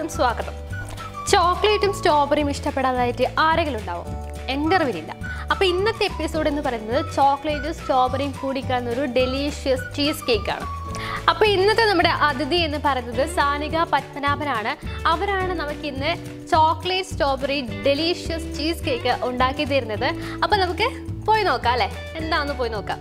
എല്ലാവർക്കും സ്വാഗതം. ചോക്ലേറ്റും സ്ട്രോബെറിയും ഇഷ്ടപ്പെടാതായിട്ട് ആരെങ്കിലും ഉണ്ടാവും? എൻ്റെ അറിവിലില്ല. അപ്പോൾ ഇന്നത്തെ എപ്പിസോഡ് എന്ന് പറയുന്നത് ചോക്ലേറ്റും സ്ട്രോബെറിയും കൂടി കലർന്ന ഒരു ഡെലീഷ്യസ് ചീസ് കേക്കാണ്. അപ്പോൾ ഇന്നത്തെ നമ്മുടെ അതിഥി എന്ന് പറയുന്നത് സാനിക പത്മനാഭനാണ്. അവരാണ് നമുക്കിന്ന് chocolate strawberry delicious cheese cake ഉണ്ടാക്കി തരുന്നത്. അപ്പോൾ നമുക്ക് പോയി നോക്കാം അല്ലേ, എന്താണെന്ന് പോയി നോക്കാം.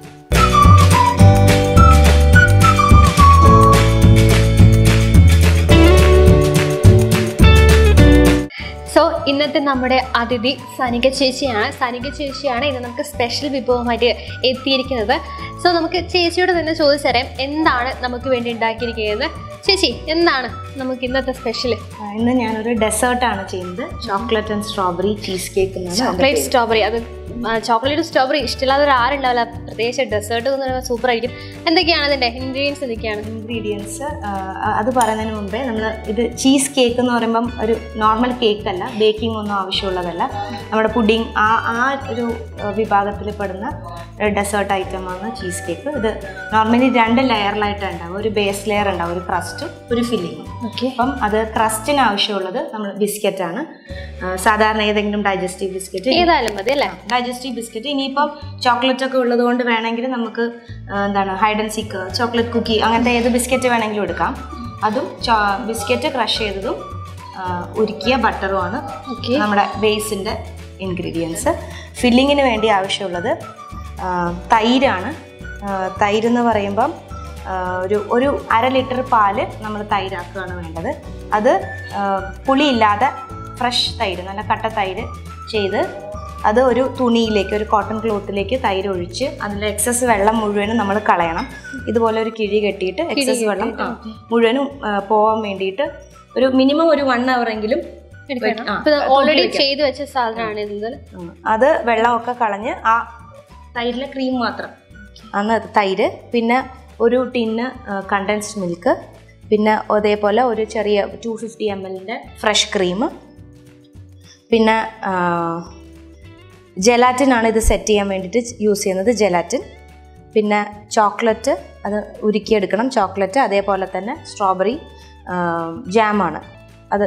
സോ ഇന്നത്തെ നമ്മുടെ അതിഥി സനിക ചേച്ചിയാണ് ഇന്ന് നമുക്ക് സ്പെഷ്യൽ വിഭവമായിട്ട് എത്തിയിരിക്കുന്നത്. സോ നമുക്ക് ചേച്ചിയോട് തന്നെ ചോദിച്ചറിയാം എന്താണ് നമുക്ക് വേണ്ടി ഉണ്ടാക്കിയിരിക്കുന്നത്. ചേച്ചി, എന്താണ് നമുക്ക് ഇന്നത്തെ സ്പെഷ്യൽ? ഇന്ന് ഞാനൊരു ഡെസേർട്ടാണ് ചെയ്യുന്നത്. Chocolate and strawberry cheese cake. Chocolate strawberry, അത് ചോക്ലേറ്റ് സ്ട്രോബെറി ഇഷ്ടമില്ലാതെ ആരുണ്ടാവില്ല. പ്രത്യേകിച്ച് ഡെസേർട്ട് എന്ന് പറയുമ്പോൾ സൂപ്പർ ആയിരിക്കും. എന്തൊക്കെയാണ് അതിൻ്റെ ഇൻഗ്രീഡിയൻസ്? ഇൻഗ്രീഡിയൻസ് അത് പറയുന്നതിന് മുമ്പേ നമ്മൾ ഇത് ചീസ് കേക്ക് എന്ന് പറയുമ്പം ഒരു നോർമൽ കേക്ക് അല്ല, ബേക്കിംഗ് ഒന്നും ആവശ്യമുള്ളതല്ല. നമ്മുടെ പുഡിംഗ് ആ ഒരു വിഭാഗത്തിൽ പെടുന്ന ഡെസേർട്ട് ഐറ്റമാണ് ചീസ് കേക്ക്. ഇത് നോർമലി 2 ലെയറിലായിട്ട് ഉണ്ടാവും. ഒരു ബേസ് ലെയർ ഉണ്ടാവും, ഒരു ക്രസ്റ്റും ഒരു ഫില്ലിങ്ങും. അപ്പം അത് ക്രസ്റ്റിന് ആവശ്യമുള്ളത് നമ്മൾ ബിസ്ക്കറ്റാണ്. സാധാരണ ഏതെങ്കിലും ഡൈജസ്റ്റീവ് ബിസ്ക്കറ്റ് ഏതായാലും മതി അല്ലേ? Digestive biscuit. ഇനിയിപ്പം ചോക്ലേറ്റ് ഒക്കെ ഉള്ളത് കൊണ്ട് വേണമെങ്കിൽ നമുക്ക് hide and seek, chocolate cookie, അങ്ങനത്തെ ഏത് ബിസ്ക്കറ്റ് വേണമെങ്കിലും എടുക്കാം. അതും ബിസ്ക്കറ്റ് ക്രഷ് ചെയ്തതും ഉരുക്കിയ ബട്ടറുമാണ് നമ്മുടെ ബേസിൻ്റെ ഇൻഗ്രീഡിയൻസ്. ഫില്ലിങ്ങിന് വേണ്ടി ആവശ്യമുള്ളത് തൈരാണ്. തൈരെന്ന് പറയുമ്പം ഒരു 1/2 ലിറ്റർ പാല് നമ്മൾ തൈരാക്കുകയാണ് വേണ്ടത്. അത് പുളിയില്ലാതെ ഫ്രഷ് തൈര്, നല്ല കട്ട തൈര് ചെയ്ത് അത് ഒരു തുണിയിലേക്ക്, ഒരു കോട്ടൺ ക്ലോത്തിലേക്ക് തൈര് ഒഴിച്ച് അതിൻ്റെ എക്സസ് വെള്ളം മുഴുവനും നമ്മൾ കളയണം. ഇതുപോലെ ഒരു കിഴി കെട്ടിയിട്ട് എക്സസ് വെള്ളം മുഴുവനും പോകാൻ വേണ്ടിയിട്ട് ഒരു മിനിമം ഒരു 1 hour എങ്കിലും ഓൾറെഡി ചെയ്ത് വെച്ച സാധനമാണ്. അത് വെള്ളമൊക്കെ കളഞ്ഞ് ആ തൈരിലെ ക്രീം മാത്രം അന്ന് തൈര്, പിന്നെ ഒരു ടിന്ന് കണ്ടൻസ്ഡ് മിൽക്ക്, പിന്നെ അതേപോലെ ഒരു ചെറിയ 250 ml ഫ്രഷ് ക്രീം, പിന്നെ ജെലാറ്റിനാണ് ഇത് സെറ്റ് ചെയ്യാൻ വേണ്ടിയിട്ട് യൂസ് ചെയ്യുന്നത്, ജെലാറ്റിൻ. പിന്നെ ചോക്ലേറ്റ്, അത് ഉരുക്കിയെടുക്കണം ചോക്ലേറ്റ്. അതേപോലെ തന്നെ സ്ട്രോബെറി ജാമാണ്, അത്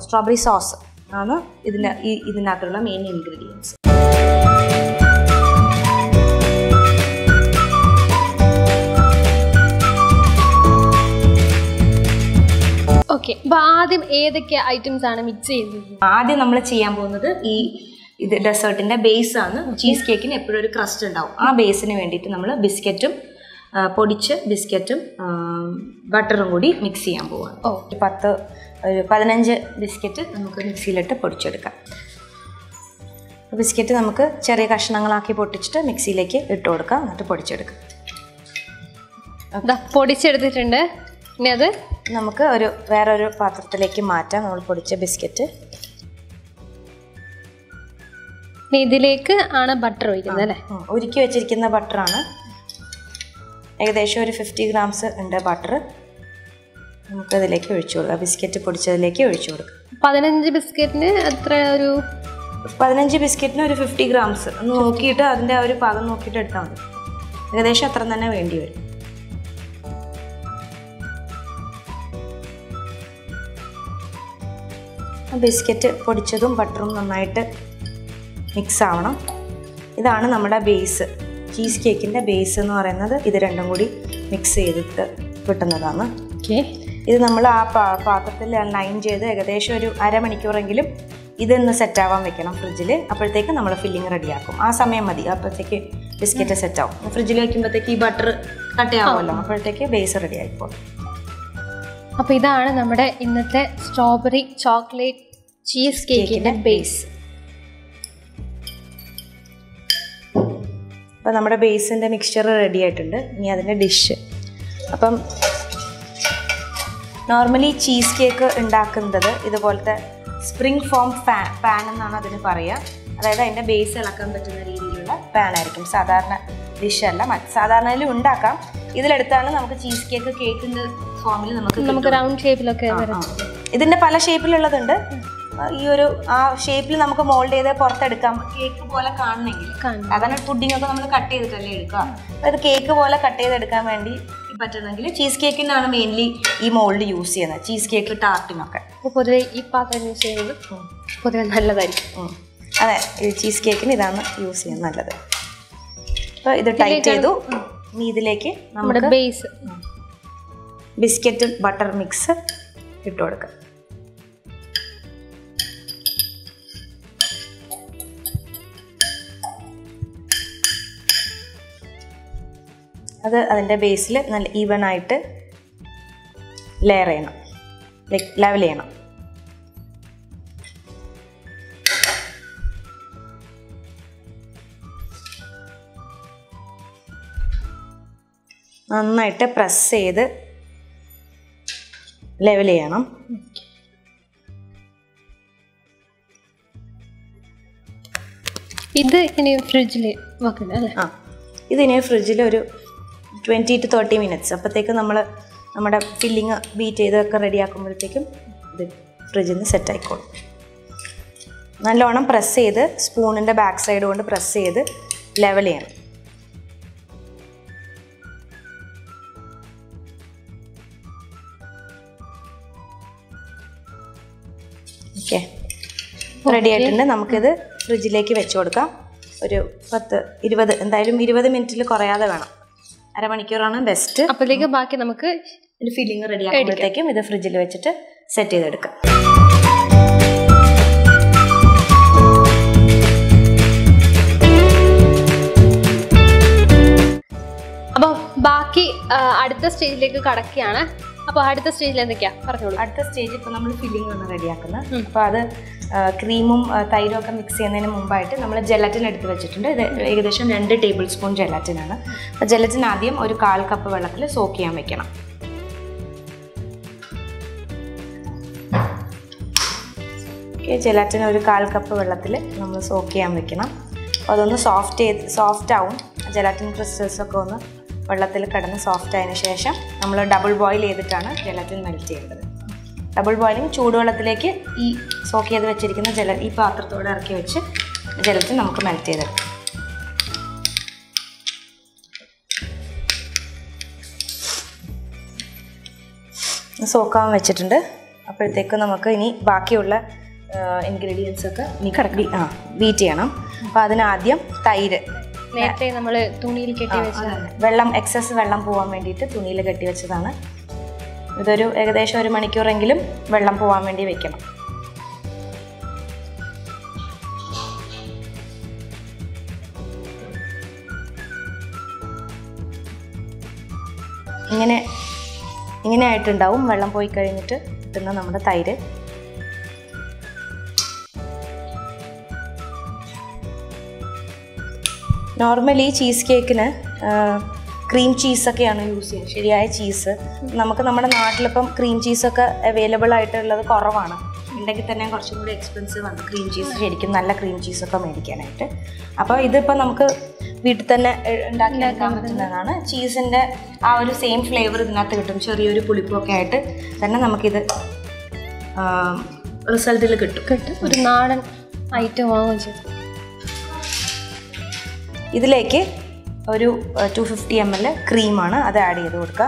സ്ട്രോബെറി സോസ് ആണ് ഇതിനകത്തുള്ള മെയിൻ ഇൻഗ്രീഡിയൻസ്. ഓക്കെ, അപ്പോൾ ആദ്യം ഏതൊക്കെ ഐറ്റംസ് ആണ് മിക്സ് ചെയ്യുന്നത്? ആദ്യം നമ്മൾ ചെയ്യാൻ പോകുന്നത് ഇത് ഡെസേർട്ടിൻ്റെ ബേസാണ്. ചീസ് കേക്കിന് എപ്പോഴും ഒരു ക്രസ്റ്റ് ഉണ്ടാവും. ആ ബേസിന് വേണ്ടിയിട്ട് നമ്മൾ ബിസ്ക്കറ്റും പൊടിച്ച് ബിസ്ക്കറ്റും ബട്ടറും കൂടി മിക്സ് ചെയ്യാൻ പോവാം. 15 ബിസ്ക്കറ്റ് നമുക്ക് മിക്സിയിലിട്ട് പൊടിച്ചെടുക്കാം. ബിസ്ക്കറ്റ് നമുക്ക് ചെറിയ കഷ്ണങ്ങളാക്കി പൊട്ടിച്ചിട്ട് മിക്സിയിലേക്ക് ഇട്ട് കൊടുക്കാം, എന്നിട്ട് പൊടിച്ചെടുക്കാം. പൊടിച്ചെടുത്തിട്ടുണ്ട്. ഇനി അത് നമുക്ക് വേറൊരു പാത്രത്തിലേക്ക് മാറ്റാം. നമ്മൾ പൊടിച്ച ബിസ്ക്കറ്റ് ഇതിലേക്ക് ആണ് ബട്ടർ ഒഴിക്കുന്നത് അല്ലേ? ഉരുക്കി വെച്ചിരിക്കുന്ന ബട്ടറാണ്. ഏകദേശം ഒരു 50 grams ഉണ്ട് ബട്ടർ. നമുക്കതിലേക്ക് ഒഴിച്ചു കൊടുക്കാം. ബിസ്ക്കറ്റ് പൊടിച്ചതിലേക്ക് ഒഴിച്ചു കൊടുക്കാം. 15 ബിസ്ക്കറ്റിന് എത്ര? ഒരു 15 ബിസ്ക്കറ്റിന് ഒരു 50 grams. ഒന്ന് നോക്കിയിട്ട് അതിൻ്റെ ഒരു പാകം നോക്കിയിട്ട് എടുത്താൽ മതി. ഏകദേശം അത്ര തന്നെ വേണ്ടി വരും. ബിസ്ക്കറ്റ് പൊടിച്ചതും ബട്ടറും നന്നായിട്ട് മിക്സ് ആവണം. ഇതാണ് നമ്മുടെ ബേസ്. ചീസ് കേക്കിൻ്റെ ബേസ് എന്ന് പറയുന്നത് ഇത് രണ്ടും കൂടി മിക്സ് ചെയ്തിട്ട് കിട്ടുന്നതാണ്. ഇത് നമ്മൾ ആ പാത്രത്തിൽ ലൈൻ ചെയ്ത് ഏകദേശം ഒരു 1/2 മണിക്കൂറെങ്കിലും ഇതൊന്ന് സെറ്റാവാൻ വെക്കണം ഫ്രിഡ്ജിൽ. അപ്പോഴത്തേക്ക് നമ്മൾ ഫില്ലിങ് റെഡിയാക്കും. ആ സമയം മതി, അപ്പോഴത്തേക്ക് ബിസ്ക്കറ്റ് സെറ്റാവും. ഫ്രിഡ്ജിൽ വയ്ക്കുമ്പോഴത്തേക്ക് ഈ ബട്ടർ കട്ടയാവുമല്ലോ, അപ്പോഴത്തേക്ക് ബേസ് റെഡി ആയിക്കോളും. അപ്പോൾ ഇതാണ് നമ്മുടെ ഇന്നത്തെ സ്ട്രോബെറി ചോക്ലേറ്റ് ചീസ് കേക്കിൻ്റെ ബേസ്. അപ്പോൾ നമ്മുടെ ബേസിൻ്റെ മിക്സ്ചർ റെഡി ആയിട്ടുണ്ട്. ഇനി അതിൻ്റെ ഡിഷ്. അപ്പം നോർമലി ചീസ് കേക്ക് ഉണ്ടാക്കുന്നത് ഇതുപോലത്തെ സ്പ്രിംഗ് ഫോം പാൻ എന്നാണ് അതിന് പറയുക. അതായത് അതിൻ്റെ ബേസ് ഇളക്കാൻ പറ്റുന്ന രീതിയിലുള്ള പാനായിരിക്കും. സാധാരണ ഡിഷല്ല, സാധാരണയിൽ ഉണ്ടാക്കാം. ഇതിലെടുത്താണ് നമുക്ക് ചീസ് കേക്കിൻ്റെ ഫോമിൽ നമുക്ക് റൗണ്ട് ഷേപ്പിലൊക്കെ ഇതിൻ്റെ പല ഷേപ്പിലുള്ളതുണ്ട്. ഈ ഒരു ആ ഷേപ്പിൽ നമുക്ക് മോൾഡ് ചെയ്ത് പുറത്തെടുക്കാം. കേക്ക് പോലെ കാണണമെങ്കിൽ, അതാണ് പുഡിംഗ് ഒക്കെ നമ്മൾ കട്ട് ചെയ്തിട്ടല്ലേ എടുക്കുക. അപ്പോൾ ഇത് കേക്ക് പോലെ കട്ട് ചെയ്തെടുക്കാൻ വേണ്ടി പറ്റുന്നെങ്കിൽ ചീസ് കേക്കിനാണ് മെയിൻലി ഈ മോൾഡ് യൂസ് ചെയ്യുന്നത്, ചീസ് കേക്ക് ടാർട്ടിനൊക്കെ. അപ്പോൾ പൊതുവെ ഈ പാത്രം യൂസ് ചെയ്യുന്നത് പൊതുവെ നല്ലതായിരിക്കും. അതെ, ചീസ് കേക്കിന് ഇതാണ് യൂസ് ചെയ്യുന്നത് നല്ലത്. അപ്പോൾ ഇത് ടൈറ്റ് ചെയ്തു. ഇനി ഇതിലേക്ക് നമ്മുടെ ബേസ് ബിസ്ക്കറ്റ് ബട്ടർ മിക്സ് ഇട്ട് കൊടുക്കാം. അത് അതിൻ്റെ ബേസിൽ നല്ല ഈവൺ ആയിട്ട് ലെയർ ചെയ്യണം, ലെവൽ ചെയ്യണം. നന്നായിട്ട് പ്രസ് ചെയ്ത് ലെവൽ ചെയ്യണം. ഇത് ഇനി ഫ്രിഡ്ജിൽ വെക്കണം അല്ലേ? ഇതിനി ഫ്രിഡ്ജിൽ ഒരു 20 to 30 minutes. അപ്പോഴത്തേക്കും നമ്മൾ നമ്മുടെ ഫില്ലിങ് ബീറ്റ് ചെയ്തൊക്കെ റെഡിയാക്കുമ്പോഴത്തേക്കും ഇത് ഫ്രിഡ്ജിൽ നിന്ന് സെറ്റ് ആയിക്കോളും. നല്ലോണം പ്രസ് ചെയ്ത് സ്പൂണിൻ്റെ ബാക്ക് സൈഡ് കൊണ്ട് പ്രസ് ചെയ്ത് ലെവൽ ചെയ്യണം. ഓക്കെ, റെഡി ആയിട്ടുണ്ട്. നമുക്കിത് ഫ്രിഡ്ജിലേക്ക് വെച്ച് കൊടുക്കാം. ഒരു 10-20 എന്തായാലും 20 മിനിറ്റിൽ കുറയാതെ വേണം. അരമണിക്കൂറാണ് ബെസ്റ്റ്. അപ്പോഴത്തേക്ക് ബാക്കി നമുക്ക് ഒരു ഫില്ലിങ് റെഡി ആകുമ്പോഴത്തേക്കും ഇത് ഫ്രിഡ്ജിൽ വെച്ചിട്ട് സെറ്റ് ചെയ്തെടുക്കാം. അപ്പോൾ ബാക്കി അടുത്ത സ്റ്റേജിലേക്ക് കടക്കുകയാണ്. അപ്പോൾ അടുത്ത സ്റ്റേജിൽ എന്തൊക്കെയാ പറഞ്ഞോളൂ. അടുത്ത സ്റ്റേജ് ഇപ്പോൾ നമ്മൾ ഫില്ലിംഗ് ആണ് റെഡിയാക്കുന്നത്. അപ്പോൾ അത് ക്രീമും തൈരും ഒക്കെ മിക്സ് ചെയ്യുന്നതിന് മുമ്പായിട്ട് നമ്മൾ ജെലറ്റിൻ എടുത്ത് വെച്ചിട്ടുണ്ട്. ഇത് ഏകദേശം 2 ടേബിൾ സ്പൂൺ ജെലറ്റിനാണ്. അപ്പോൾ ജെലറ്റിൻ ആദ്യം ഒരു 1/4 കപ്പ് വെള്ളത്തിൽ സോക്ക് ചെയ്യാൻ വെക്കണം. ഓക്കെ, ജെലറ്റിൻ ഒരു 1/4 കപ്പ് വെള്ളത്തിൽ നമ്മൾ സോക്ക് ചെയ്യാൻ വെക്കണം. അപ്പോൾ അതൊന്ന് സോഫ്റ്റ് ആവും. ജെലറ്റിൻ ക്രിസ്റ്റൽസൊക്കെ ഒന്ന് വെള്ളത്തിൽ കിടന്ന് സോഫ്റ്റ് ആയതിനു ശേഷം നമ്മൾ ഡബിൾ ബോയിൽ ചെയ്തിട്ടാണ് ജെലറ്റിൻ മെൽറ്റ് ചെയ്യേണ്ടത്. ഡബിൾ ബോയിലിംഗ് ചൂടുവെള്ളത്തിലേക്ക് ഈ സോക്ക് ചെയ്ത് വെച്ചിരിക്കുന്ന ഈ പാത്രത്തോടെ ഇറക്കി വെച്ച് ജെലറ്റിൻ നമുക്ക് മെൽറ്റ് ചെയ്തെടുക്കാം. സോക്കാൻ വെച്ചിട്ടുണ്ട്. അപ്പോഴത്തേക്ക് നമുക്ക് ഇനി ബാക്കിയുള്ള ഇൻഗ്രീഡിയൻസ് ഒക്കെ ബീറ്റ് ചെയ്യണം. അപ്പോൾ അതിനാദ്യം തൈര് നേരത്തെ നമ്മൾ തുണിയിൽ കെട്ടി വെച്ചതാണ്. വെള്ളം എക്സസ് വെള്ളം പോകാൻ വേണ്ടിയിട്ട് തുണിയിൽ കെട്ടി വെച്ചതാണ്. ഇതൊരു ഏകദേശം 1 മണിക്കൂറെങ്കിലും വെള്ളം പോകാൻ വേണ്ടി വെക്കണം. ഇങ്ങനെ ആയിട്ടുണ്ടാവും വെള്ളം പോയി കഴിഞ്ഞിട്ട് കിട്ടുന്ന നമ്മുടെ തൈര്. നോർമലി ചീസ് കേക്കിന് ക്രീം ചീസൊക്കെയാണ് യൂസ് ചെയ്യുന്നത്, ശരിയായ ചീസ്. നമുക്ക് നമ്മുടെ നാട്ടിലിപ്പം ക്രീം ചീസൊക്കെ അവൈലബിൾ ആയിട്ടുള്ളത് കുറവാണ്. ഉണ്ടെങ്കിൽ തന്നെ കുറച്ചും കൂടി എക്സ്പെൻസീവ് ആണ് ക്രീം ചീസ്, ശരിക്കും നല്ല ക്രീം ചീസൊക്കെ മേടിക്കാനായിട്ട്. അപ്പോൾ ഇതിപ്പോൾ നമുക്ക് വീട്ടിൽ തന്നെ ഉണ്ടാക്കിയെടുക്കാൻ പറ്റുന്നതാണ്. ചീസിൻ്റെ ആ ഒരു സെയിം ഫ്ലേവർ ഇതിനകത്ത് കിട്ടും. ചെറിയൊരു പുളിപ്പൊക്കെ ആയിട്ട് തന്നെ നമുക്കിത് റിസൾട്ടിൽ കിട്ടും. ഒരു നാടൻ ഐറ്റം ആവുകയും ചെയ്യും. ഇതിലേക്ക് ഒരു 250 ml ക്രീമാണ്, അത് ആഡ് ചെയ്ത് കൊടുക്കുക.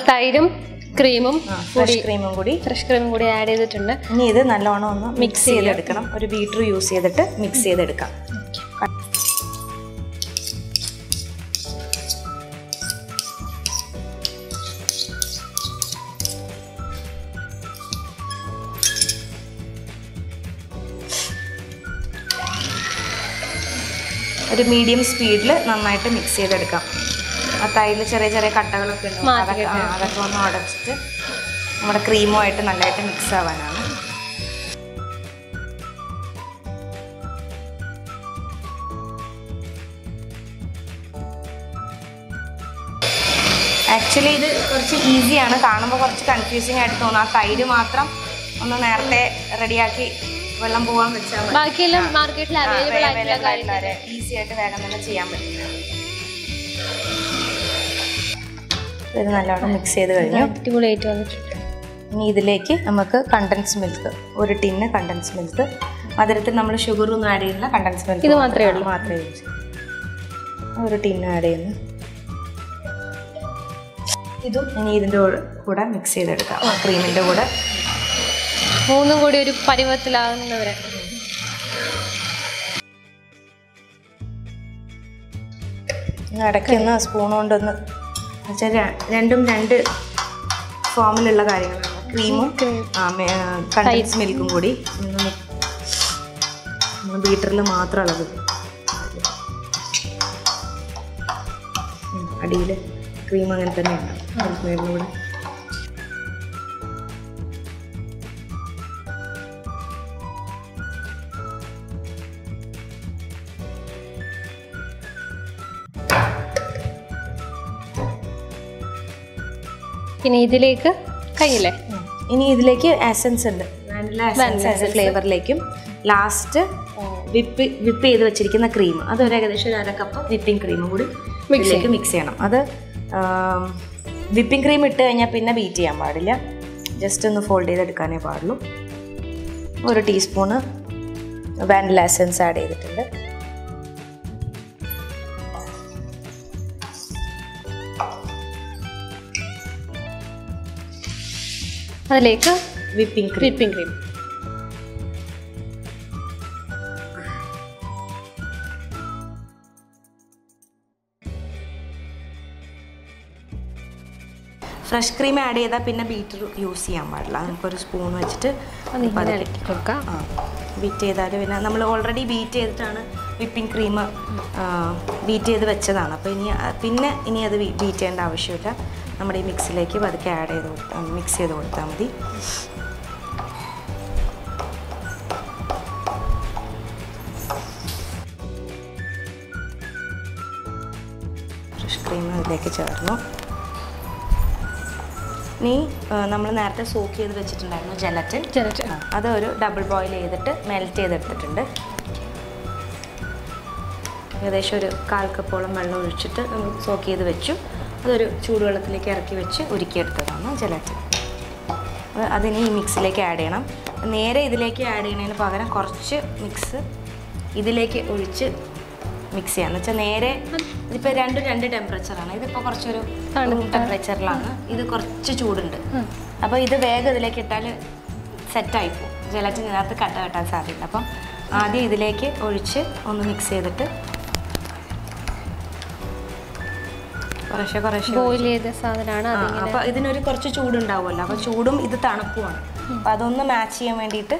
തൈരും ക്രീമും ഫ്രഷ് ക്രീമും കൂടി ആഡ് ചെയ്തിട്ടുണ്ട്. ഇനി ഇത് നല്ലോണം ഒന്ന് മിക്സ് ചെയ്തെടുക്കണം. ഒരു ബീറ്റർ യൂസ് ചെയ്തിട്ട് മിക്സ് ചെയ്തെടുക്കാം. ഒരു മീഡിയം സ്പീഡിൽ നന്നായിട്ട് മിക്സ് ചെയ്തെടുക്കാം. ആ തൈരിൽ ചെറിയ ചെറിയ കട്ടകളൊക്കെ ഉണ്ട്, അതൊക്കെ ഒന്ന് ഉടച്ചിട്ട് നമ്മുടെ ക്രീമുമായിട്ട് നല്ലതായിട്ട് മിക്സ് ആവാനാണ്. ആക്ച്വലി ഇത് കുറച്ച് ഈസിയാണ്, കാണുമ്പോൾ കുറച്ച് കൺഫ്യൂസിങ് ആയിട്ട് തോന്നും. ആ തൈര് മാത്രം ഒന്ന് നേരത്തെ റെഡിയാക്കി വെള്ളം പോകാൻ വെച്ചാൽ ബാക്കിയെല്ലാം മാർക്കറ്റിൽ അവൈലബിൾ ആയിട്ടുള്ള ഈസി ആയിട്ട് വേഗം തന്നെ ചെയ്യാൻ പറ്റും. ഇത് നല്ലോണം മിക്സ് ചെയ്ത് കഴിഞ്ഞു. അടിപൊളിയായിട്ട് വന്നിട്ടുണ്ട്. ഇനി ഇതിലേക്ക് നമുക്ക് കണ്ടൻസ് മിൽക്ക്, ഒരു ടിന്ന് കണ്ടൻസ് മിൽക്ക്. മധുരത്തിൽ നമ്മൾ ഷുഗറൊന്നും ആഡ് ചെയ്യുന്നില്ല, കണ്ടൻസ് മിൽക്ക് ഇത് മാത്രമേ ഉള്ളൂ. മാത്രമേ യൂസ് ചെയ്യൂ. ഒരു ടിന്ന് ആഡ് ചെയ്യുന്നു. ഇതും ഇനി ഇതിൻ്റെ കൂടെ മിക്സ് ചെയ്തെടുക്കാം, ക്രീമിൻ്റെ കൂടെ. മൂന്നും കൂടി ഒരു പരുവത്തിലാകുന്നവരെ. ഇടയ്ക്കൊന്ന് സ്പൂൺ കൊണ്ടൊന്ന് വെച്ചാൽ രണ്ടും രണ്ട് ഫോമിലുള്ള കാര്യങ്ങളാണ്. ക്രീമും കണ്ടൻസ് മിൽക്കും കൂടി ബീറ്ററിൽ മാത്രം ഉള്ളത്. അടിയിൽ ക്രീം അങ്ങനെ തന്നെയാണ് മിൽക്ക് മെയ്ഡിൻ്റെ കൂടെ. ഇനി ഇതിലേക്ക് കഴിയില്ലേ? ഇനി ഇതിലേക്ക് എസൻസ് ഉണ്ട്, വാനില എസൻസ് ഫ്ലേവറിലേക്കും. ലാസ്റ്റ് വിപ്പ് ചെയ്ത് വെച്ചിരിക്കുന്ന ക്രീം, അതൊരു ഏകദേശം ഒരു 1/2 കപ്പ് വിപ്പിംഗ് ക്രീമും കൂടി ഇതിലേക്ക് മിക്സ് ചെയ്യണം. അത് വിപ്പിംഗ് ക്രീം ഇട്ട് കഴിഞ്ഞാൽ പിന്നെ ബീറ്റ് ചെയ്യാൻ പാടില്ല, ജസ്റ്റ് ഒന്ന് ഫോൾഡ് ചെയ്തെടുക്കാനേ പാടുള്ളൂ. 1 ടീസ്പൂണ് വാനില എസൻസ് ആഡ് ചെയ്തിട്ടുണ്ട്. അതിലേക്ക് whipping cream. Fresh cream add ചെയ്താൽ പിന്നെ ബീറ്റർ യൂസ് ചെയ്യാൻ പാടില്ല. നമുക്കൊരു സ്പൂൺ വെച്ചിട്ട് കൊടുക്കാം. ബീറ്റ് ചെയ്താൽ പിന്നെ നമ്മൾ ഓൾറെഡി ബീറ്റ് ചെയ്തിട്ടാണ് വിപ്പിംഗ് ക്രീം ബീറ്റ് ചെയ്ത് വെച്ചതാണ്. അപ്പോൾ ഇനി അത് ബീറ്റ് ചെയ്യേണ്ട ആവശ്യമില്ല. നമ്മുടെ ഈ മിക്സിലേക്ക് പതുക്കെ ആഡ് ചെയ്ത് മിക്സ് ചെയ്ത് കൊടുത്താൽ മതി. ഫ്രഷ് ക്രീം അതിലേക്ക് ചേർന്നു. ഇനി നമ്മൾ നേരത്തെ സോക്ക് ചെയ്ത് വെച്ചിട്ടുണ്ടായിരുന്നു ജെലറ്റിൻ, അതൊരു ഡബിൾ ബോയിൽ ചെയ്തിട്ട് മെൽറ്റ് ചെയ്തെടുത്തിട്ടുണ്ട്. ഏകദേശം ഒരു 1/4 കപ്പോളം വെള്ളം ഒഴിച്ചിട്ട് നമ്മൾ സോക്ക് ചെയ്ത് വെച്ചു. അതൊരു ചൂടുവെള്ളത്തിലേക്ക് ഇറക്കി വെച്ച് ഉരുക്കിയെടുത്തതാണ് ജെലറ്റിൻ. അതിന് ഈ മിക്സിലേക്ക് ആഡ് ചെയ്യണം. നേരെ ഇതിലേക്ക് ആഡ് ചെയ്യുന്നതിന് പകരം കുറച്ച് മിക്സ് ഇതിലേക്ക് ഒഴിച്ച് മിക്സ് ചെയ്യാന്ന് വെച്ചാൽ നേരെ ഇതിപ്പോൾ രണ്ട് ടെമ്പറേച്ചറാണ്. ഇതിപ്പോൾ കുറച്ചൊരു റൂം ടെമ്പറേച്ചറിലാണ്, ഇത് കുറച്ച് ചൂടുണ്ട്. അപ്പോൾ ഇത് വേഗം ഇതിലേക്ക് ഇട്ടാൽ സെറ്റായിപ്പോവും, ജെലറ്റിൻ ഇതിനകത്ത് കട്ട കെട്ടാൻ സാധ്യത. അപ്പം ആദ്യം ഇതിലേക്ക് ഒഴിച്ച് ഒന്ന് മിക്സ് ചെയ്തിട്ട് കുറേശ്ശെ ബോയിൽ ചെയ്ത സാധനമാണ്. അപ്പോൾ ഇതിനൊരു കുറച്ച് ചൂടുണ്ടാവുമല്ലോ, അപ്പോൾ ചൂടും ഇത് തണുപ്പുമാണ്. അപ്പോൾ അതൊന്ന് മാച്ച് ചെയ്യാൻ വേണ്ടിയിട്ട്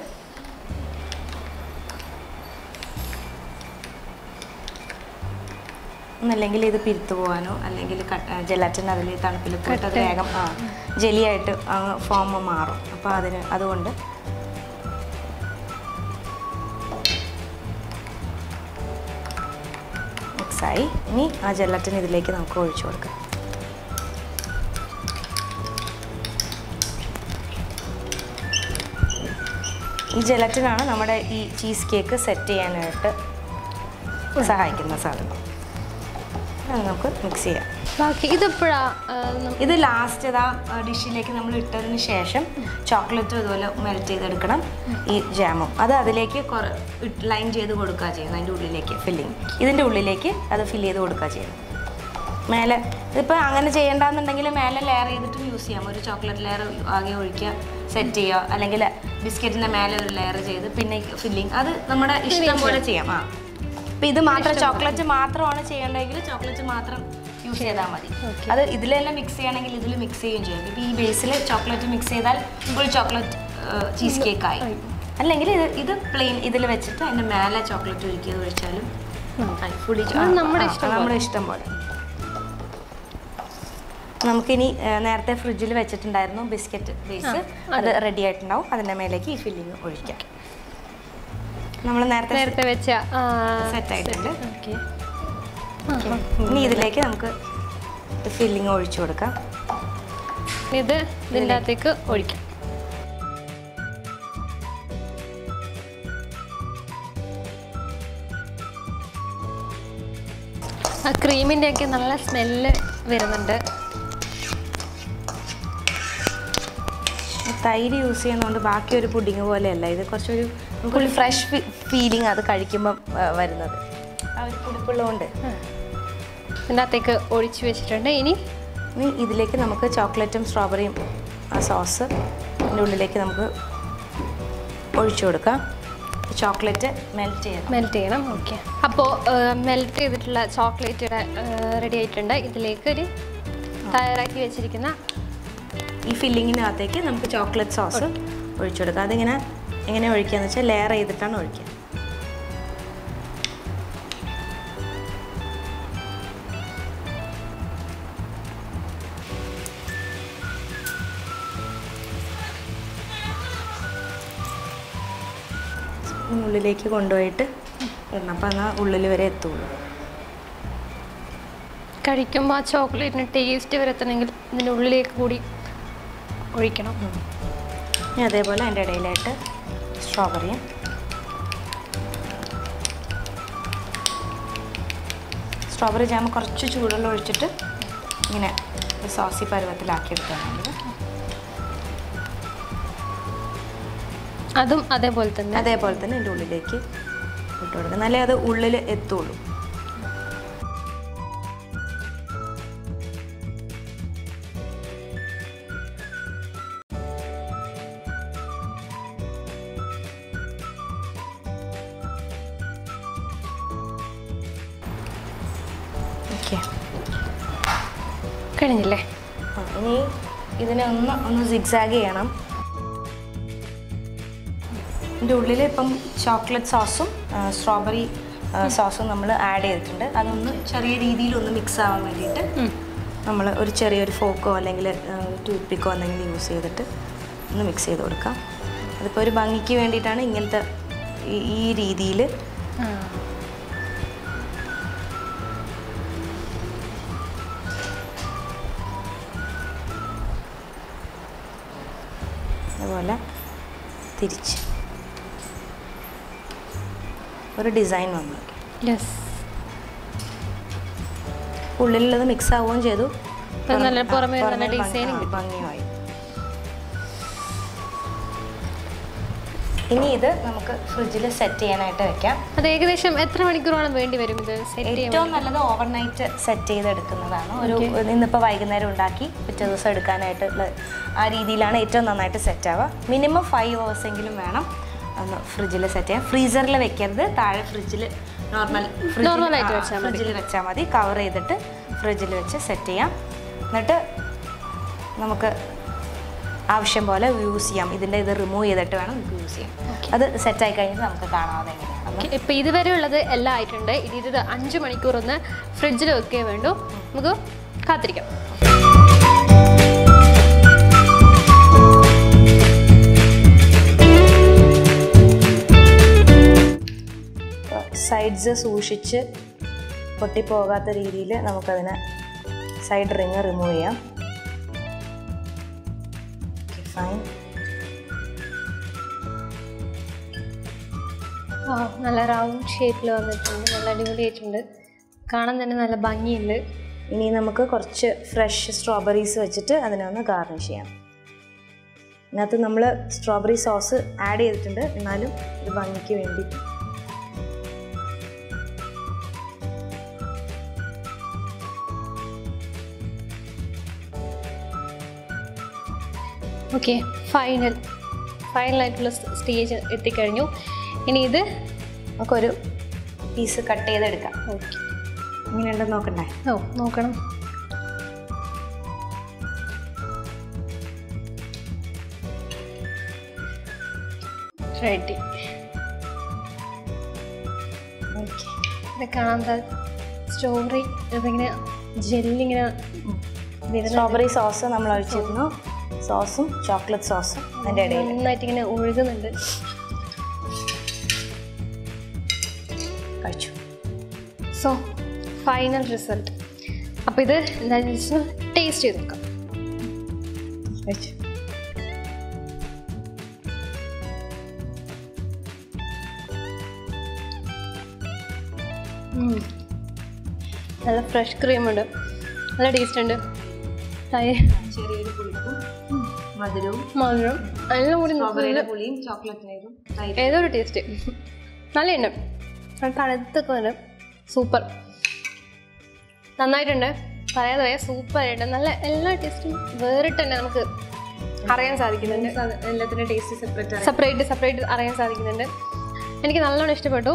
ഒന്നല്ലെങ്കിൽ ഇത് പിരുത്തു പോകാനോ അല്ലെങ്കിൽ ജെലാറ്റിൻ അതിൽ തണുപ്പിൽ പോയിട്ട് അത് വേഗം ജെലിയായിട്ട് ഫോം മാറും. അപ്പോൾ അതുകൊണ്ട് മിക്സായി. ഇനി ആ ജെലാറ്റിൻ ഇതിലേക്ക് നമുക്ക് ഒഴിച്ചു കൊടുക്കാം. ഈ ജെലറ്റിനാണ് നമ്മുടെ ഈ ചീസ് കേക്ക് സെറ്റ് ചെയ്യാനായിട്ട് സഹായിക്കുന്ന സാധനം. അത് നമുക്ക് മിക്സ് ചെയ്യാം. ബാക്കി ഇത് ലാസ്റ്റ് ഡിഷിലേക്ക് നമ്മൾ ഇട്ടതിന് ശേഷം ചോക്ലേറ്റും ഇതുപോലെ മെൽറ്റ് ചെയ്തെടുക്കണം. ഈ ജാമും അത് അതിലേക്ക് ലൈൻ ചെയ്ത് കൊടുക്കുക ചെയ്യുന്നത്. അതിൻ്റെ ഉള്ളിലേക്ക് ഇതിൻ്റെ ഉള്ളിലേക്ക് അത് ഫില്ല് ചെയ്ത് കൊടുക്കുക ചെയ്യുന്നത്. മേലെ ഇതിപ്പോൾ അങ്ങനെ ചെയ്യേണ്ടെന്നുണ്ടെങ്കിൽ മേലെ ലെയർ ചെയ്തിട്ട് യൂസ് ചെയ്യാം. ഒരു ചോക്ലേറ്റ് ലെയർ ആകെ ഒഴിക്കുക, സെറ്റ് ചെയ്യുക, അല്ലെങ്കിൽ ബിസ്ക്കറ്റിൻ്റെ മേലെ ഒരു ലെയർ ചെയ്ത് പിന്നെ ഫില്ലിങ്, അത് നമ്മുടെ ഇഷ്ടം പോലെ ചെയ്യാം. അപ്പോൾ ഇത് മാത്രം ചോക്ലേറ്റ് മാത്രമാണ് ചെയ്യേണ്ടതെങ്കിൽ ചോക്ലേറ്റ് മാത്രം യൂസ് ചെയ്താൽ മതി. അത് ഇതിലെല്ലാം മിക്സ് ചെയ്യണമെങ്കിൽ ഇതിൽ മിക്സ് ചെയ്യുകയും ചെയ്യും. ഇപ്പോൾ ഈ ബേസിൽ ചോക്ലേറ്റ് മിക്സ് ചെയ്താൽ ഫുൾ ചോക്ലേറ്റ് ചീസ് കേക്കായി. അല്ലെങ്കിൽ ഇത് പ്ലെയിൻ ഇതിൽ വെച്ചിട്ട് അതിൻ്റെ മേലെ ചോക്ലേറ്റ് ഒഴിച്ചാലും ഫുള്ളി നമ്മുടെ ഇഷ്ടം പോലെ. നമുക്കിനി നേരത്തെ ഫ്രിഡ്ജിൽ വെച്ചിട്ടുണ്ടായിരുന്നു ബിസ്ക്കറ്റ് ബേസ്, അത് റെഡി ആയിട്ടുണ്ടാവും. അതിൻ്റെ മേലേക്ക് ഈ ഫില്ലിങ് ഒഴിക്കാം. നമ്മൾ നേരത്തെ വെച്ച സെറ്റ് ആയിട്ടുണ്ട്. ഇനി ഇതിലേക്ക് നമുക്ക് ഫില്ലിങ് ഒഴിച്ചു കൊടുക്കാം. ഇത് ഇതിൻ്റെ അകത്തേക്ക് ഒഴിക്കാം. ആ ക്രീമിൻ്റെ ഒക്കെ നല്ല സ്മെല്ല് വരുന്നുണ്ട്. തൈര് യൂസ് ചെയ്യുന്നതുകൊണ്ട് ബാക്കി ഒരു പുഡിങ് പോലെയല്ല, ഇത് കുറച്ചൊരു നമുക്കൊരു ഫ്രഷ് ഫീലിംഗ് അത് കഴിക്കുമ്പം വരുന്നത്. ആ ഒരു പുളിപ്പുള്ളതുകൊണ്ട് ഇതിനകത്തേക്ക് ഒഴിച്ച് വെച്ചിട്ടുണ്ട്. ഇനി ഇതിലേക്ക് നമുക്ക് ചോക്ലേറ്റും സ്ട്രോബെറിയും ആ സോസ് ഇതിൻ്റെ ഉള്ളിലേക്ക് നമുക്ക് ഒഴിച്ചു കൊടുക്കാം. ചോക്ലേറ്റ് മെൽറ്റ് ചെയ്യണം. ഓക്കെ, അപ്പോൾ മെൽറ്റ് ചെയ്തിട്ടുള്ള ചോക്ലേറ്റ് റെഡി ആയിട്ടുണ്ട്. ഇതിലേക്ക് ഒരു തയ്യാറാക്കി വെച്ചിരിക്കുന്ന ഈ ഫില്ലിങ്ങിനകത്തേക്ക് നമുക്ക് ചോക്ലേറ്റ് സോസ് ഒഴിച്ചു കൊടുക്കാം. അതിങ്ങനെ എങ്ങനെ ഒഴിക്കുകയെന്ന് വെച്ചാൽ ലെയർ ചെയ്തിട്ടാണ് ഒഴിക്കുക. ഉള്ളിലേക്ക് കൊണ്ടുപോയിട്ട് ഇടണം, അപ്പം എന്നാൽ ഉള്ളിൽ വരെ എത്തുള്ളൂ. കഴിക്കുമ്പോൾ ആ ചോക്ലേറ്റിന് ടേസ്റ്റ് വരത്തണമെങ്കിൽ ഇതിൻ്റെ ഉള്ളിലേക്ക് കൂടി ഒഴിക്കണം. ഇനി അതേപോലെ അതിൻ്റെ ഇടയിലായിട്ട് സ്ട്രോബെറി ജാം കുറച്ച് ചൂടുവെള്ളം ഒഴിച്ചിട്ട് ഇങ്ങനെ സോസി പരുവത്തിലാക്കിയെടുക്കുകയാണെങ്കിൽ അതും അതേപോലെ തന്നെ എൻ്റെ ഉള്ളിലേക്ക് ഇട്ട് കൊടുക്കുക. എന്നാലേ അത് ഉള്ളിൽ എത്തുള്ളൂ. ഓക്കെ, കഴിഞ്ഞില്ലേ? ഇനി ഇതിനെ ഒന്ന് സിഗ്സാഗ് ചെയ്യണം. ഇതിൻ്റെ ഉള്ളിൽ ഇപ്പം ചോക്ലേറ്റ് സോസും സ്ട്രോബെറി സോസും നമ്മൾ ആഡ് ചെയ്തിട്ടുണ്ട്. അതൊന്ന് ചെറിയ രീതിയിലൊന്ന് മിക്സ് ആവാൻ വേണ്ടിയിട്ട് നമ്മൾ ഒരു ചെറിയൊരു ഫോക്കോ അല്ലെങ്കിൽ ടൂത്ത് പിക്കോ എന്തെങ്കിലും യൂസ് ചെയ്തിട്ട് ഒന്ന് മിക്സ് ചെയ്ത് കൊടുക്കാം. അതിപ്പോൾ ഒരു ഭംഗിക്ക് വേണ്ടിയിട്ടാണ് ഇങ്ങനത്തെ ഈ രീതിയിൽ. അതുപോലെ തിരിച്ച് ഒരു ഡിസൈൻ വന്നു. ഉള്ളിലുള്ളത് മിക്സ് ആവുകയും ചെയ്തു, ഭംഗിയായി. ഇനി ഇത് നമുക്ക് ഫ്രിഡ്ജിൽ സെറ്റ് ചെയ്യാനായിട്ട് വെക്കാം. അത് ഏകദേശം എത്ര മണിക്കൂറോളം വേണ്ടി വരും ഇത് സെറ്റ് ചെയ്യാൻ? ഏറ്റവും നല്ലത് ഓവർനൈറ്റ് സെറ്റ് ചെയ്തെടുക്കുന്നതാണ്. ഇന്നിപ്പോൾ വൈകുന്നേരം ഉണ്ടാക്കി പിറ്റേ ദിവസം എടുക്കാനായിട്ടുള്ള ആ രീതിയിലാണ് ഏറ്റവും നന്നായിട്ട് സെറ്റ് ആവുക. മിനിമം 5 hours എങ്കിലും വേണം ഒന്ന് ഫ്രിഡ്ജിൽ സെറ്റ് ചെയ്യാം. ഫ്രീസറിൽ വെക്കരുത്, താഴെ ഫ്രിഡ്ജിൽ ഫ്രിഡ്ജിൽ വെച്ചാൽ മതി. കവർ ചെയ്തിട്ട് ഫ്രിഡ്ജിൽ വെച്ച് സെറ്റ് ചെയ്യാം. എന്നിട്ട് നമുക്ക് ആവശ്യം പോലെ യൂസ് ചെയ്യാം. ഇതിൻ്റെ ഇത് റിമൂവ് ചെയ്തിട്ട് വേണം നമുക്ക് യൂസ് ചെയ്യാം. അത് സെറ്റായി കഴിഞ്ഞിട്ട് നമുക്ക് കാണാതെ എങ്ങനെയാണ്. ഇപ്പോൾ ഇതുവരെ ഉള്ളത് എല്ലാം ആയിട്ടുണ്ട്. ഇനി ഇത് 5 മണിക്കൂർ ഒന്ന് ഫ്രിഡ്ജിൽ വെക്കുകയേ വേണ്ടൂ. നമുക്ക് കാത്തിരിക്കാം. സൈഡ്സ് സൂക്ഷിച്ച് പൊട്ടിപ്പോകാത്ത രീതിയിൽ നമുക്കതിനെ സൈഡ് റിങ് റിമൂവ് ചെയ്യാം. ഫൈൻ. നല്ല റൗണ്ട് ഷേപ്പിൽ വന്നിട്ടുണ്ട്, നല്ല അടിപൊളിയായിട്ടുണ്ട്, കാണാൻ തന്നെ നല്ല ഭംഗിയുണ്ട്. ഇനി നമുക്ക് കുറച്ച് ഫ്രഷ് സ്ട്രോബെറീസ് വെച്ചിട്ട് അതിനെ ഒന്ന് ഗാർണിഷ് ചെയ്യാം. ഇതിനകത്ത് നമ്മൾ സ്ട്രോബെറി സോസ് ആഡ് ചെയ്തിട്ടുണ്ട്, എന്നാലും ഇത് ഭംഗിക്ക് വേണ്ടി. ഓക്കെ, ഫൈനലായിട്ടുള്ള സ്റ്റേജ് എത്തിക്കഴിഞ്ഞു. ഇനി ഇത് നമുക്കൊരു പീസ് കട്ട് ചെയ്തെടുക്കാം. ഓക്കെ, ഇങ്ങനെയുണ്ടെന്ന് നോക്കണ്ടേ? നോക്കണം. റെഡി. ഓക്കെ, ഇത് കാണാൻ സ്ട്രോബെറി ഇതിങ്ങനെ ജെല്ലിങ്ങനെ സ്ട്രോബെറി സോസ് നമ്മൾ ഒഴിച്ചിരുന്നു. സോസും ചോക്ലേറ്റ് സോസും അതിൻ്റെ ഇടയിൽ നന്നായിട്ട് ഇങ്ങനെ ഒഴുകുന്നുണ്ട്. കഴിച്ചു. So final result. അപ്പോൾ ഇത് എന്തായാലും ടേസ്റ്റ് ചെയ്ത് നോക്കാം. കഴിച്ചു. നല്ല ഫ്രഷ് ക്രീമുണ്ട്, നല്ല ടേസ്റ്റ് ഉണ്ട്. ചെറിയൊരു പുളിപ്പും മധുരം എല്ലാം കൂടി സ്ട്രോബെറിയുടെ പുളിയും ചോക്ലേറ്റിനും ഏതൊരു ടേസ്റ്റ് നല്ല ഉണ്ട്. തണുത്തൊക്കെ തന്നെ സൂപ്പർ, നന്നായിട്ടുണ്ട്. പറയാതെ പറയാം, സൂപ്പറായിട്ട് നല്ല എല്ലാ ടേസ്റ്റും വേറിട്ട് തന്നെ നമുക്ക് അറിയാൻ സാധിക്കുന്നുണ്ട്. എല്ലാത്തിൻ്റെ ടേസ്റ്റ് സെപ്പറേറ്റ് അറിയാൻ സാധിക്കുന്നുണ്ട്. എനിക്ക് നല്ലോണം ഇഷ്ടപ്പെട്ടു.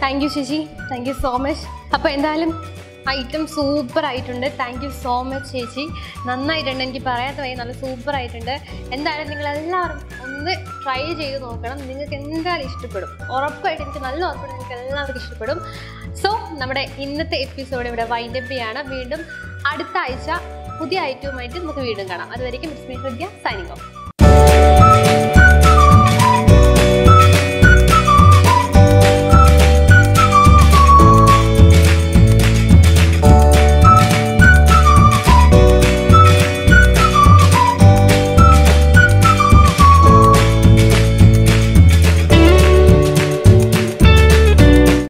താങ്ക് യു ചേച്ചി, താങ്ക് യു സോ മച്ച്. അപ്പോൾ എന്തായാലും ഐറ്റം സൂപ്പർ ആയിട്ടുണ്ട്. താങ്ക് യു സോ മച്ച് ചേച്ചി, നന്നായിട്ടുണ്ട്. എനിക്ക് പറയാത്ത വഴി നല്ല സൂപ്പർ ആയിട്ടുണ്ട്. എന്തായാലും നിങ്ങളെല്ലാവരും ഒന്ന് ട്രൈ ചെയ്ത് നോക്കണം. നിങ്ങൾക്ക് എന്തായാലും ഇഷ്ടപ്പെടും, ഉറപ്പായിട്ട്. എനിക്ക് നല്ല ഉറപ്പാണ്, നിങ്ങൾക്ക് എല്ലാവർക്കും ഇഷ്ടപ്പെടും. സോ നമ്മുടെ ഇന്നത്തെ എപ്പിസോഡ് ഇവിടെ വൈൻഡപ്പ് ചെയ്യാണ്. വീണ്ടും അടുത്ത ആഴ്ച പുതിയ ഐറ്റവുമായിട്ട് നമുക്ക് വീണ്ടും കാണാം. അതുവരെയ്ക്കും it's me Hridya signing of.